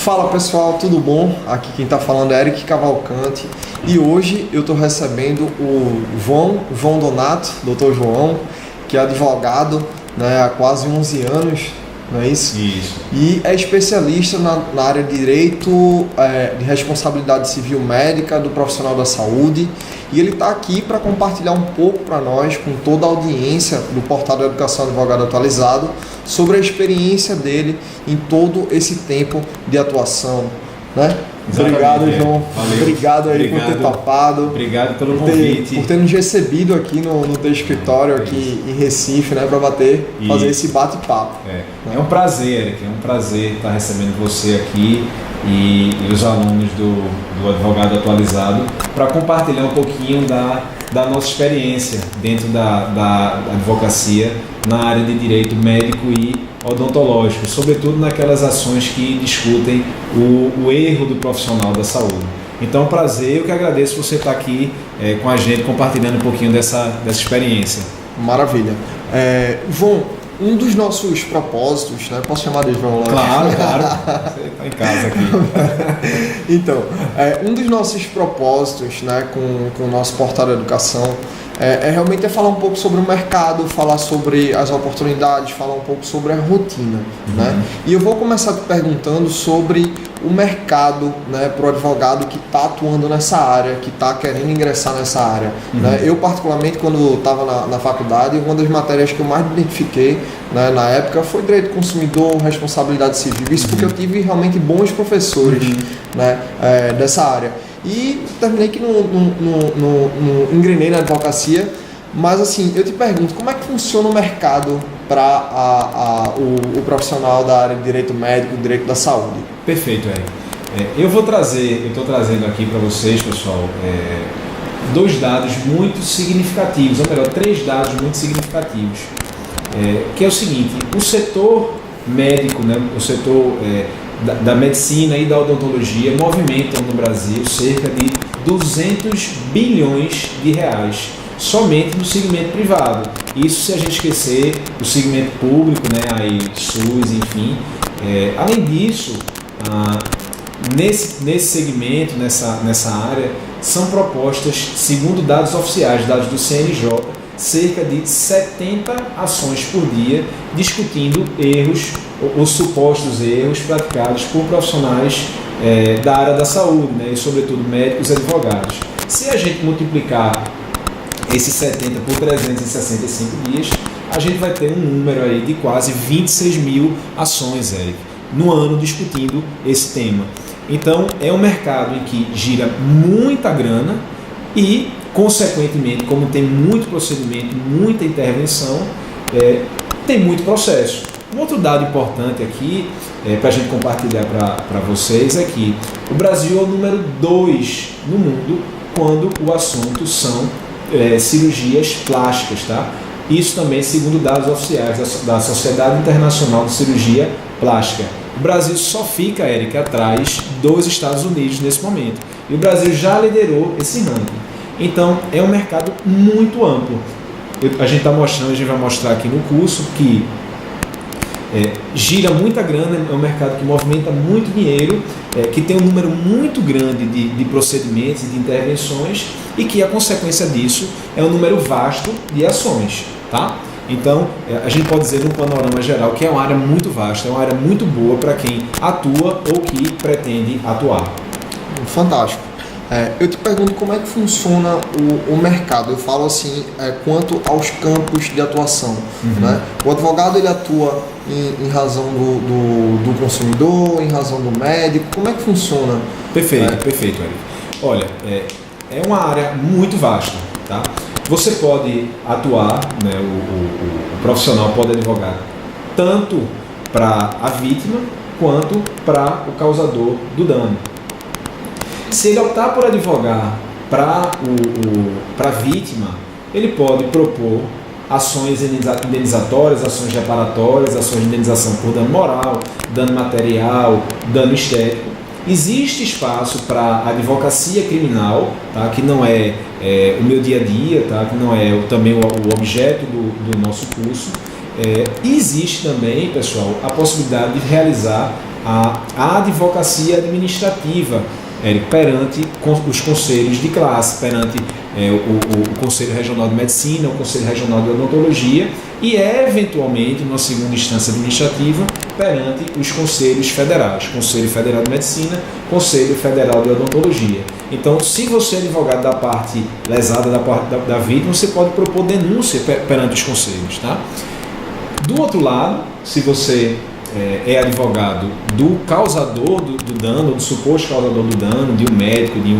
Fala pessoal, tudo bom? Aqui quem está falando é Eric Cavalcante e hoje eu estou recebendo o João Donato, Dr. João, que é advogado, né, há quase 11 anos, não é isso? Isso. E é especialista na área de direito de responsabilidade civil médica do profissional da saúde, e ele está aqui para compartilhar um pouco para nós, com toda a audiência do Portal da Educação Advogado Atualizado, sobre a experiência dele em todo esse tempo de atuação, né? Obrigado, João. Valeu. Obrigado aí por ter topado. Obrigado pelo convite. Por ter nos recebido aqui no teu escritório aqui em Recife, né, para fazer esse bate-papo. É um prazer, Eric, é um prazer estar recebendo você aqui e os alunos do Advogado Atualizado para compartilhar um pouquinho da nossa experiência dentro da advocacia na área de direito médico e odontológico, sobretudo naquelas ações que discutem o erro do profissional da saúde. Então, é um prazer, eu que agradeço você estar aqui com a gente, compartilhando um pouquinho dessa experiência. Maravilha. João, um dos nossos propósitos, né? Posso chamar de João? Claro. Você está em casa aqui. Então, um dos nossos propósitos, né, com o nosso Portal da Educação realmente falar um pouco sobre o mercado, falar sobre as oportunidades, falar um pouco sobre a rotina, né? E eu vou começar te perguntando sobre o mercado, né, para o advogado que está atuando nessa área, que está querendo ingressar nessa área. Né? Eu, particularmente, quando estava na faculdade, uma das matérias que eu mais me identifiquei, né, na época foi direito do consumidor, responsabilidade civil. Isso porque eu tive realmente bons professores, né, dessa área. E terminei que não engrenei na advocacia, mas assim, eu te pergunto, como é que funciona o mercado para o profissional da área de direito médico, direito da saúde? Perfeito, Eric. Eu estou trazendo aqui para vocês, pessoal, dois dados muito significativos, ou melhor, três dados muito significativos, que é o seguinte: o setor médico, né, o setor da medicina e da odontologia movimentam no Brasil cerca de 200 bilhões de reais somente no segmento privado. Isso se a gente esquecer o segmento público, né, aí SUS, enfim. Além disso, nesse segmento, nessa área, são propostas, segundo dados oficiais, dados do CNJ, cerca de 70 ações por dia discutindo erros, os supostos erros praticados por profissionais da área da saúde, né, e sobretudo médicos e advogados. Se a gente multiplicar esses 70 por 365 dias, a gente vai ter um número aí de quase 26 mil ações, Eric, no ano discutindo esse tema. Então, é um mercado em que gira muita grana e, consequentemente, como tem muito procedimento, muita intervenção, tem muito processo. Um outro dado importante aqui, para a gente compartilhar para vocês, é que o Brasil é o número 2 no mundo quando o assunto são cirurgias plásticas, tá? Isso também segundo dados oficiais da Sociedade Internacional de Cirurgia Plástica. O Brasil só fica, Eric, atrás dos Estados Unidos nesse momento. E o Brasil já liderou esse ranking. Então, é um mercado muito amplo. A gente vai mostrar aqui no curso que gira muita grana, é um mercado que movimenta muito dinheiro, que tem um número muito grande de procedimentos e de intervenções e que a consequência disso é um número vasto de ações, tá? Então, a gente pode dizer no panorama geral que é uma área muito vasta, é uma área muito boa para quem atua ou que pretende atuar. Fantástico. Eu te pergunto como é que funciona o mercado. Eu falo assim, quanto aos campos de atuação. Né? O advogado ele atua em razão do consumidor, em razão do médico. Como é que funciona? Perfeito, Eric. Olha, é uma área muito vasta, tá? Você pode atuar, né, o profissional pode advogar tanto para a vítima quanto para o causador do dano. Se ele optar por advogar para a vítima, ele pode propor ações indenizatórias, ações reparatórias, ações de indenização por dano moral, dano material, dano estético. Existe espaço para advocacia criminal, tá? Que não é o meu dia a dia, tá? Que não é também o objeto do nosso curso. E existe também, pessoal, a possibilidade de realizar a advocacia administrativa, perante os conselhos de classe, perante o Conselho Regional de Medicina, o Conselho Regional de Odontologia e, eventualmente, numa segunda instância administrativa, perante os conselhos federais, Conselho Federal de Medicina, Conselho Federal de Odontologia. Então, se você é advogado da parte lesada, da parte da vítima, você pode propor denúncia perante os conselhos. Tá? Do outro lado, se você é advogado do causador do dano, do suposto causador do dano, de um médico, de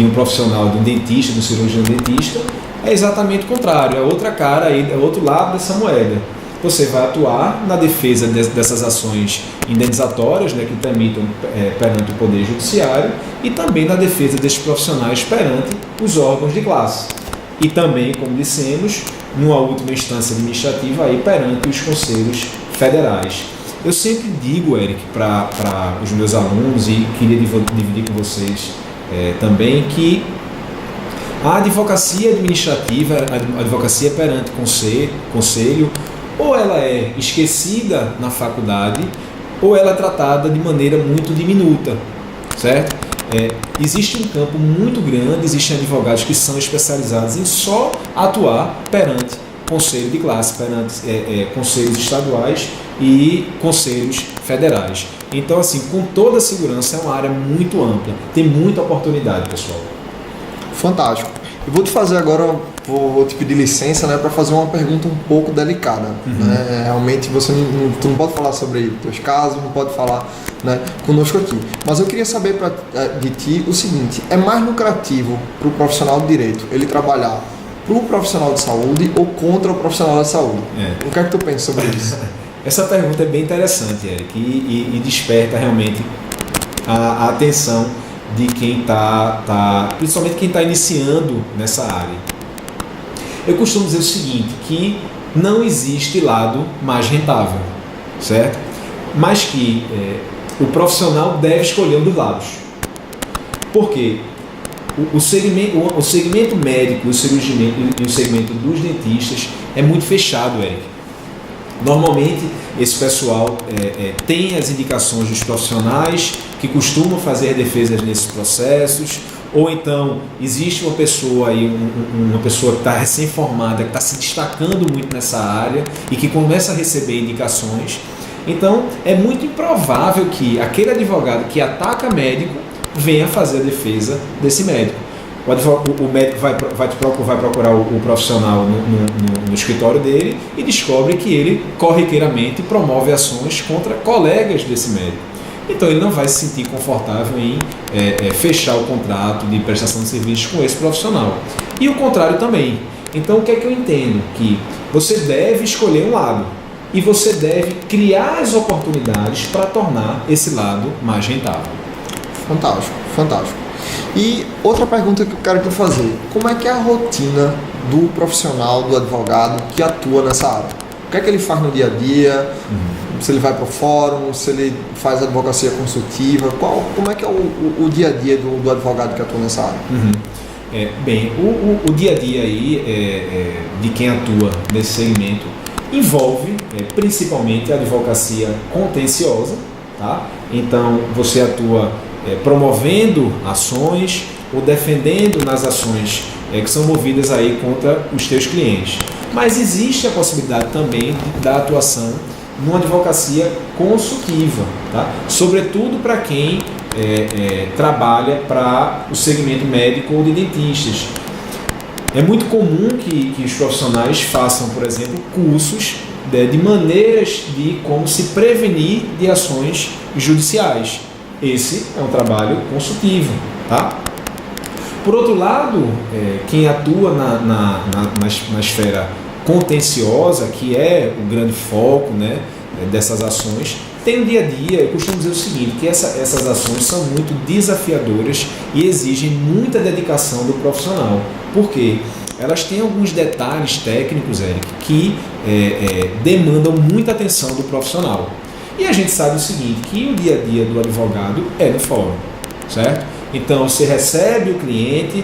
um profissional, de um dentista, de um cirurgião dentista, é exatamente o contrário, é outra cara, é outro lado dessa moeda. Você vai atuar na defesa dessas ações indenizatórias, né, que tramitam perante o Poder Judiciário, e também na defesa desses profissionais perante os órgãos de classe. E também, como dissemos, numa última instância administrativa, aí perante os conselhos federais. Eu sempre digo, Eric, para os meus alunos, e queria dividir com vocês também, que a advocacia administrativa, a advocacia perante conselho, ou ela é esquecida na faculdade, ou ela é tratada de maneira muito diminuta, certo? Existe um campo muito grande, existem advogados que são especializados em só atuar perante conselho de classe, perante conselhos estaduais e conselhos federais. Então, assim, com toda a segurança, é uma área muito ampla, tem muita oportunidade, pessoal. Fantástico. Eu vou te fazer agora, vou te pedir licença, né, para fazer uma pergunta um pouco delicada. Né? Realmente você tu não pode falar sobre teus casos, não pode falar, né, conosco aqui. Mas eu queria saber de ti o seguinte: é mais lucrativo para o profissional de direito ele trabalhar para o profissional de saúde ou contra o profissional da saúde? O que é que tu pensa sobre isso? Essa pergunta é bem interessante, Eric, e desperta realmente a atenção de quem principalmente quem está iniciando nessa área. Eu costumo dizer o seguinte, que não existe lado mais rentável, certo? Mas que o profissional deve escolher um dos lados. Por quê? O segmento médico e o segmento dos dentistas é muito fechado, Eric. Normalmente, esse pessoal tem as indicações dos profissionais que costumam fazer defesas nesses processos, ou então existe uma pessoa aí, uma pessoa que está recém-formada, que está se destacando muito nessa área e que começa a receber indicações. Então, é muito improvável que aquele advogado que ataca médico venha fazer a defesa desse médico. O médico vai procurar o profissional no escritório dele e descobre que ele corriqueiramente promove ações contra colegas desse médico. Então ele não vai se sentir confortável em fechar o contrato de prestação de serviços com esse profissional. E o contrário também. Então o que é que eu entendo? Que você deve escolher um lado e você deve criar as oportunidades para tornar esse lado mais rentável. Fantástico, fantástico. E outra pergunta que eu quero te fazer: como é que é a rotina do profissional, do advogado que atua nessa área? O que é que ele faz no dia a dia? Se ele vai para o fórum, se ele faz advocacia consultiva, como é que é o dia a dia do advogado que atua nessa área? Bem, o dia a dia aí de quem atua nesse segmento envolve principalmente a advocacia contenciosa, tá? Então você atua promovendo ações ou defendendo nas ações que são movidas aí contra os teus clientes. Mas existe a possibilidade também da atuação numa advocacia consultiva, tá? Sobretudo para quem trabalha para o segmento médico ou de dentistas. É muito comum que os profissionais façam, por exemplo, cursos de maneiras de como se prevenir de ações judiciais. Esse é um trabalho consultivo, tá? Por outro lado, quem atua na esfera contenciosa, que é o grande foco, né, dessas ações, tem um dia a dia. Eu costumo dizer o seguinte, que essas ações são muito desafiadoras e exigem muita dedicação do profissional. Por quê? Elas têm alguns detalhes técnicos, Eric, que demandam muita atenção do profissional. E a gente sabe o seguinte, que o dia a dia do advogado é no fórum, certo? Então você recebe o cliente,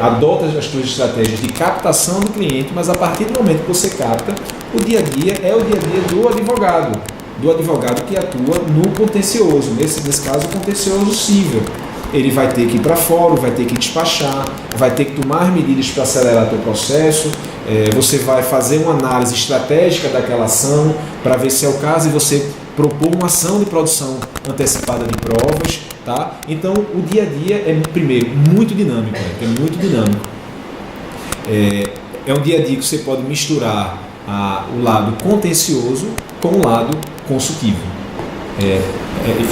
adota as suas estratégias de captação do cliente, mas a partir do momento que você capta, o dia a dia é o dia a dia do advogado. do advogado que atua no contencioso, nesse caso, o contencioso civil. Ele vai ter que ir para fórum, vai ter que despachar, vai ter que tomar medidas para acelerar o processo, você vai fazer uma análise estratégica daquela ação para ver se é o caso e você propor uma ação de produção antecipada de provas. Tá? Então, o dia a dia é, primeiro, muito dinâmico. É um dia a dia que você pode misturar o lado contencioso com o lado consultivo.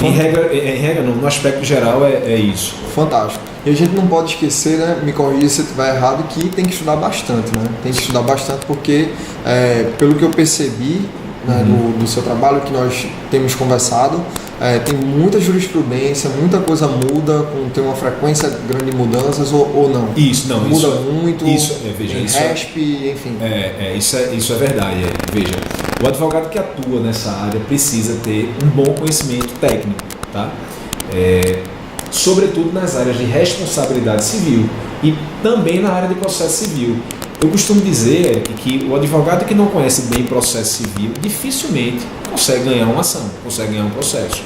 Em regra não, no aspecto geral é isso. Fantástico. E a gente não pode esquecer, né, me corrija se eu estiver errado, que tem que estudar bastante, né? Tem que estudar bastante porque, pelo que eu percebi, né, do seu trabalho que nós temos conversado, tem muita jurisprudência, muita coisa muda, tem uma frequência grande de mudanças ou não? Isso, não. Muda muito, veja, RESP, enfim. Isso é verdade. Veja, o advogado que atua nessa área precisa ter um bom conhecimento técnico, tá? Sobretudo nas áreas de responsabilidade civil e também na área de processo civil. Eu costumo dizer que o advogado que não conhece bem processo civil dificilmente consegue ganhar uma ação, consegue ganhar um processo.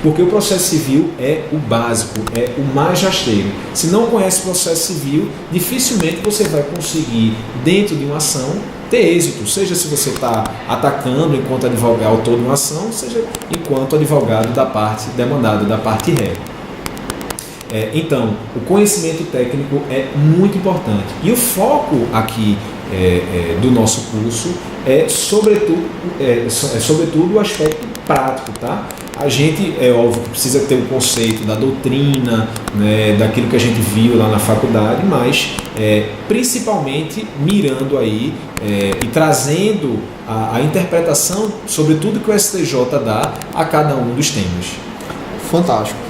Porque o processo civil é o básico, é o mais rasteiro. Se não conhece processo civil, dificilmente você vai conseguir, dentro de uma ação, ter êxito, seja se você está atacando enquanto advogado autor de uma ação, seja enquanto advogado da parte demandada, da parte ré. Então, o conhecimento técnico é muito importante. E o foco aqui do nosso curso é sobretudo o aspecto prático, tá? A gente, é óbvio que precisa ter o conceito da doutrina, né, daquilo que a gente viu lá na faculdade, mas principalmente mirando aí e trazendo a interpretação sobre tudo que o STJ dá a cada um dos temas. Fantástico.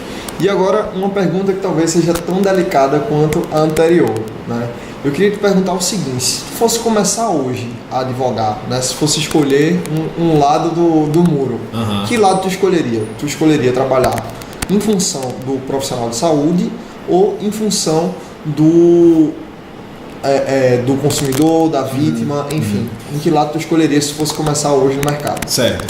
E agora, uma pergunta que talvez seja tão delicada quanto a anterior, né? Eu queria te perguntar o seguinte: se tu fosse começar hoje a advogar, né? Se fosse escolher um lado do muro, que lado tu escolheria? Tu escolheria trabalhar em função do profissional de saúde ou em função do consumidor, da vítima, enfim? Em que lado tu escolheria se fosse começar hoje no mercado? Certo.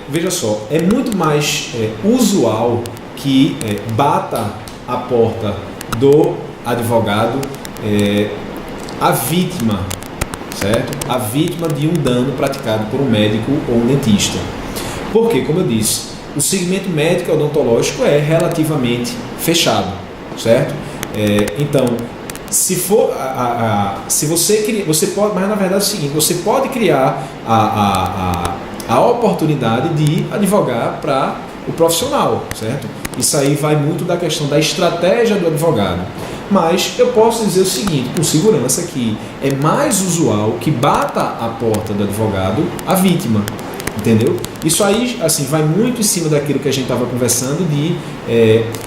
Veja só, é muito mais usual que bata a porta do advogado a vítima, certo? A vítima de um dano praticado por um médico ou um dentista. Porque, como eu disse, o segmento médico e odontológico é relativamente fechado, certo? Então, se for, se você pode, mas na verdade é o seguinte: você pode criar a oportunidade de advogar para o profissional, certo? Isso aí vai muito da questão da estratégia do advogado. Mas eu posso dizer o seguinte, com segurança, que é mais usual que bata a porta do advogado a vítima, entendeu? Isso aí, assim, vai muito em cima daquilo que a gente estava conversando de,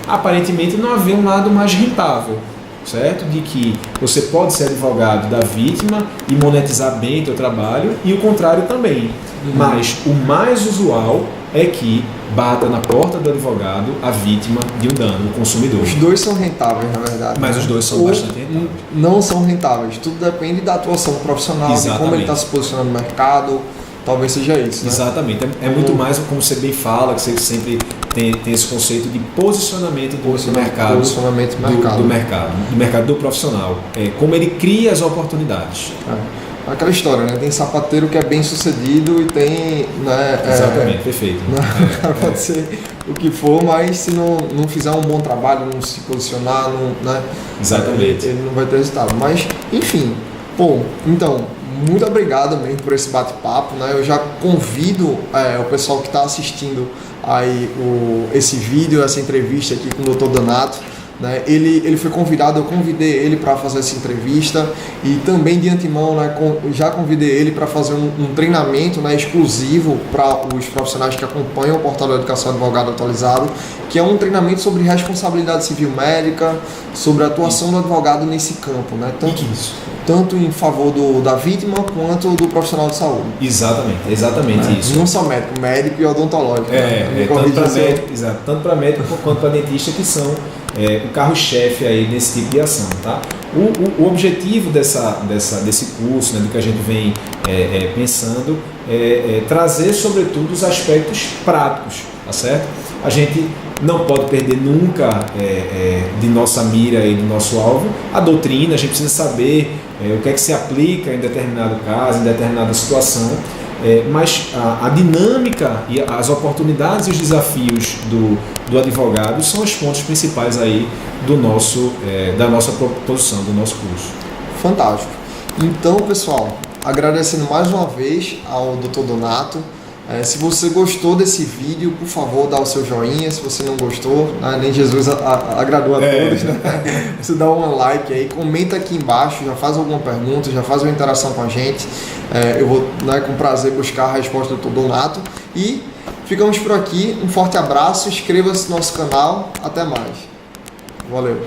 aparentemente, não haver um lado mais rentável, certo? De que você pode ser advogado da vítima e monetizar bem o seu trabalho, e o contrário também. Mas o mais usual é que bata na porta do advogado a vítima de um dano, o consumidor. Os dois são rentáveis, na verdade. Mas os dois são bastante rentáveis. Não são rentáveis. Tudo depende da atuação profissional, de como ele está se posicionando no mercado. Talvez seja isso, né? Exatamente. É muito mais, como você bem fala, que você sempre tem esse conceito de posicionamento do mercado. Posicionamento do mercado do profissional. Como ele cria as oportunidades. Aquela história, né? Tem sapateiro que é bem sucedido e tem, né? Exatamente, perfeito. Pode ser o que for, mas se não fizer um bom trabalho, não se posicionar, né? Exatamente. Ele não vai ter resultado. Mas, enfim, então, muito obrigado mesmo por esse bate-papo, né? Eu já convido o pessoal que está assistindo aí esse vídeo, essa entrevista aqui com o Dr. Donato. Né? Ele foi convidado, eu convidei ele para fazer essa entrevista e também de antemão, né, já convidei ele para fazer um treinamento, né, exclusivo para os profissionais que acompanham o Portal da Educação Advogado Atualizado, que é um treinamento sobre responsabilidade civil médica, sobre a atuação do advogado nesse campo, né? Tanto em favor da vítima quanto do profissional de saúde. Exatamente isso. Não só médico e odontológico. Tanto para médico quanto para dentista, que são o carro-chefe aí nesse tipo de ação, tá? O objetivo desse curso, né, do que a gente vem pensando, é trazer sobretudo os aspectos práticos, tá certo? A gente não pode perder nunca de nossa mira e do nosso alvo a doutrina. A gente precisa saber o que é que se aplica em determinado caso, em determinada situação, mas a dinâmica e as oportunidades e os desafios do advogado são os pontos principais aí da nossa proposição, do nosso curso. Fantástico. Então, pessoal, agradecendo mais uma vez ao Dr. Donato. Se você gostou desse vídeo, por favor, dá o seu joinha. Se você não gostou, nem Jesus agradou a todos, né? Você dá um like aí, comenta aqui embaixo, já faz alguma pergunta, já faz uma interação com a gente. Eu vou, com prazer, buscar a resposta do Dr. Donato. E ficamos por aqui. Um forte abraço, inscreva-se no nosso canal. Até mais. Valeu.